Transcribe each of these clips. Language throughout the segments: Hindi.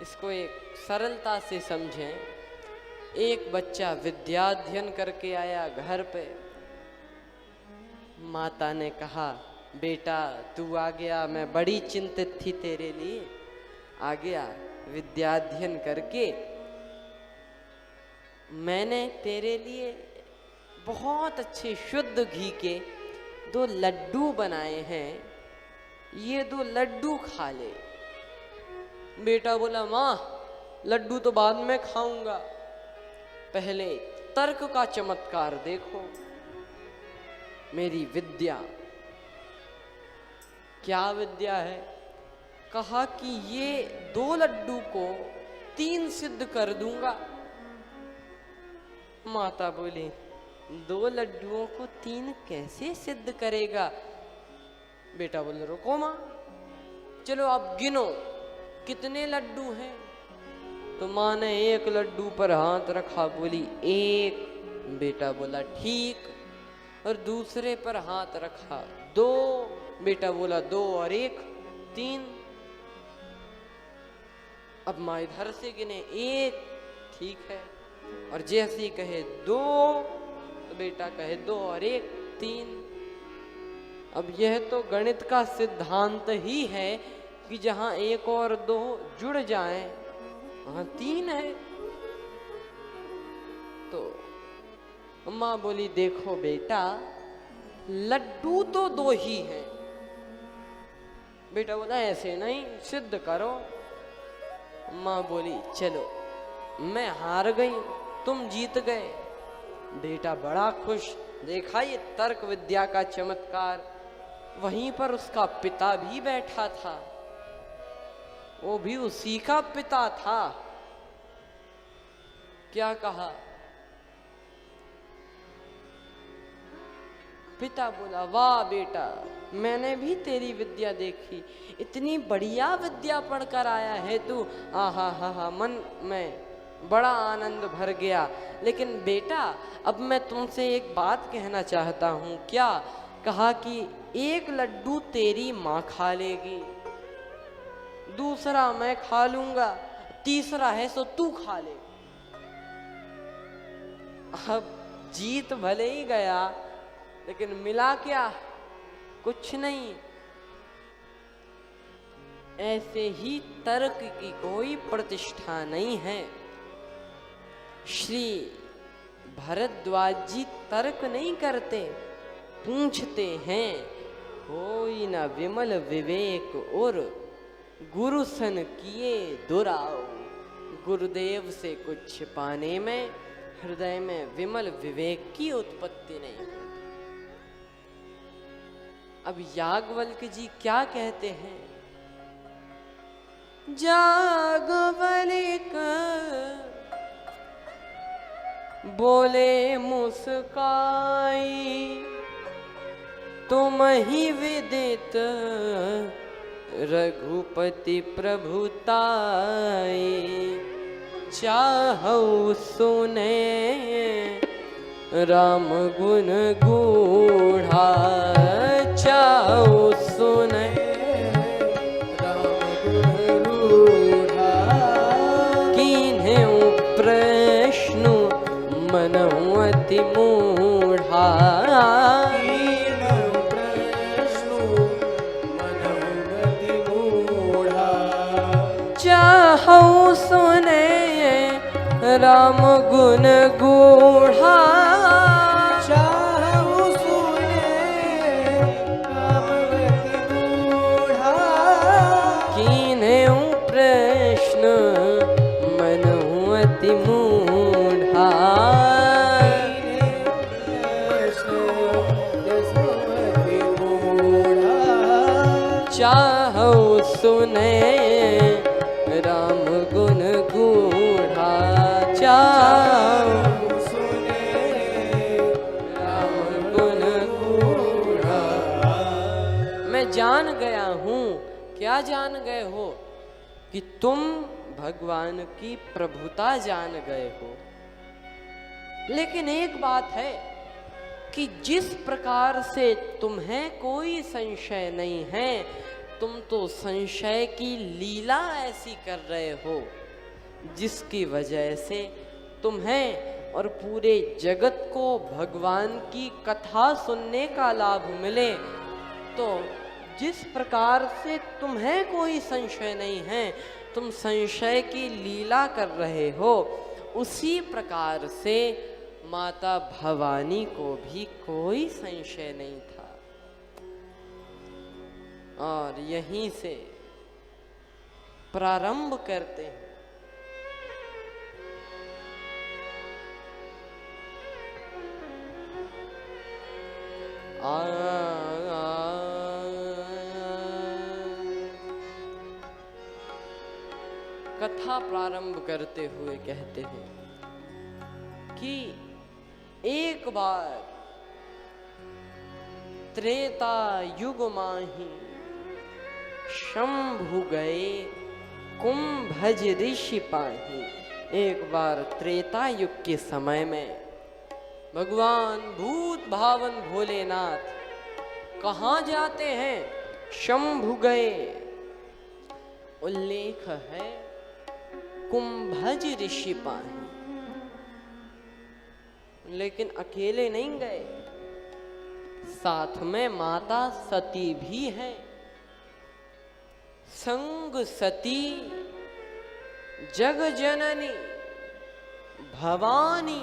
इसको एक सरलता से समझें। एक बच्चा विद्याध्ययन करके आया घर पे। माता ने कहा, बेटा तू आ गया, मैं बड़ी चिंतित थी तेरे लिए। आ गया विद्याध्ययन करके। मैंने तेरे लिए बहुत अच्छे शुद्ध घी के 2 लड्डू बनाए हैं, ये 2 लड्डू खा ले। बेटा बोला, माँ लड्डू तो बाद में खाऊंगा, पहले तर्क का चमत्कार देखो, मेरी विद्या। क्या विद्या है? कहा कि ये 2 लड्डू को 3 सिद्ध कर दूंगा। माता बोली, 2 लड्डुओं को 3 कैसे सिद्ध करेगा? बेटा बोले, रुको माँ, चलो आप गिनो कितने लड्डू हैं। तो माँ ने 1 लड्डू पर हाथ रखा, बोली 1। बेटा बोला ठीक, और दूसरे पर हाथ रखा 2। बेटा बोला 2 और 1 3। अब माँ इधर से गिने 1, ठीक है, और जैसे ही कहे 2 तो बेटा कहे 2 और 1 3। अब यह तो गणित का सिद्धांत ही है कि जहां 1 और 2 जुड़ जाएं वहां 3 है। तो माँ बोली, देखो बेटा लड्डू तो 2 ही हैं। बेटा बोला, ऐसे नहीं, सिद्ध करो। माँ बोली, चलो मैं हार गई, तुम जीत गए। बेटा बड़ा खुश, देखा ये तर्क विद्या का चमत्कार। वहीं पर उसका पिता भी बैठा था, वो भी उसी का पिता था। क्या कहा? पिता बोला, वाह बेटा, मैंने भी तेरी विद्या देखी, इतनी बढ़िया विद्या पढ़कर आया है तू। आहा हा हा, मन में बड़ा आनंद भर गया। लेकिन बेटा अब मैं तुमसे एक बात कहना चाहता हूँ। क्या? कहा कि 1 लड्डू तेरी माँ खा लेगी, दूसरा मैं खा लूंगा, तीसरा है सो तू खा ले। अब जीत भले ही गया, लेकिन मिला क्या? कुछ नहीं। ऐसे ही तर्क की कोई प्रतिष्ठा नहीं है। श्री भरद्वाज जी तर्क नहीं करते, पूछते हैं। कोई न विमल विवेक और गुरु सन किए दुराव। गुरुदेव से कुछ पाने में हृदय में विमल विवेक की उत्पत्ति नहीं होती। अब याज्ञवल्क्य जी क्या कहते हैं? याज्ञवल्क्य बोले मुस्काई, तुम ही विदित रघुपति प्रभुताई। चाहौ सुने राम गुण गूढ़ा, चाहौ सुने राम गुण गूढ़ा। कीन्हु प्रश्न मनहु अति मूढ़ा। चाहौ सुने राम गुण गूढ़ा। चाहौ सुने राम गुण गूढ़ा। कीन्हु प्रश्न मनहु अति मूढ़ा। चाहौ सुने राम गुण गूढ़ा। चाहौ सुने राम गुण गूढ़ा। मैं जान गया हूँ। क्या जान गए हो? कि तुम भगवान की प्रभुता जान गए हो। लेकिन एक बात है कि जिस प्रकार से तुम्हें कोई संशय नहीं है तुम तो संशय की लीला ऐसी कर रहे हो जिसकी वजह से तुम्हें और पूरे जगत को भगवान की कथा सुनने का लाभ मिले। तो जिस प्रकार से तुम्हें कोई संशय नहीं है, तुम संशय की लीला कर रहे हो, उसी प्रकार से माता भवानी को भी कोई संशय नहीं था। और यहीं से प्रारंभ करते हैं। कथा प्रारंभ करते हुए कहते हैं कि एक बार त्रेता युग माही शंभु गए कुंभज ऋषि पाही। एक बार त्रेता युग के समय में भगवान भूत भावन भोलेनाथ कहाँ जाते हैं? शंभु गए। उल्लेख है कुंभज ऋषि पाही। लेकिन अकेले नहीं गए, साथ में माता सती भी है। संग सती जग जननी भवानी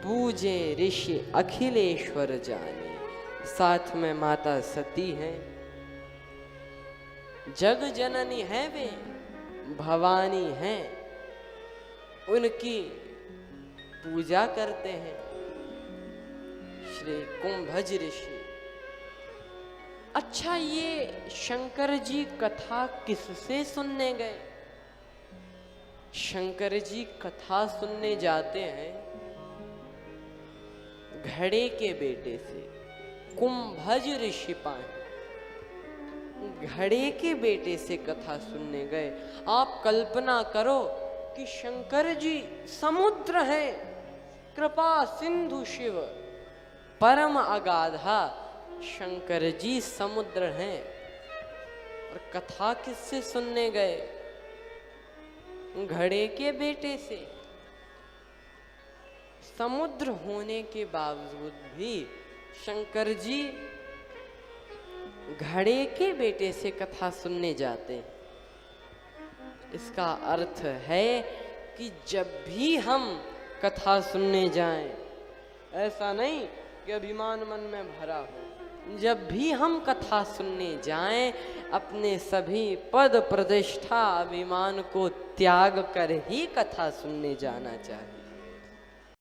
पूजे ऋषि अखिलेश्वर जाने। साथ में माता सती है, जग जननी है, वे भवानी हैं, उनकी पूजा करते हैं श्री कुंभज ऋषि। अच्छा, ये शंकर जी कथा किससे सुनने गए? शंकर जी कथा सुनने जाते हैं घड़े के बेटे से, कुंभज ऋषि पाए। घड़े के बेटे से कथा सुनने गए। आप कल्पना करो कि शंकर जी समुद्र है, कृपा सिंधु शिव परम अगाधा। शंकर जी समुद्र हैं और कथा किससे सुनने गए? घड़े के बेटे से। समुद्र होने के बावजूद भी शंकर जी घड़े के बेटे से कथा सुनने जाते हैं। इसका अर्थ है कि जब भी हम कथा सुनने जाएं, ऐसा नहीं कि अभिमान मन में भरा हो, जब भी हम कथा सुनने जाएं, अपने सभी पद प्रतिष्ठा अभिमान को त्याग कर ही कथा सुनने जाना चाहिए।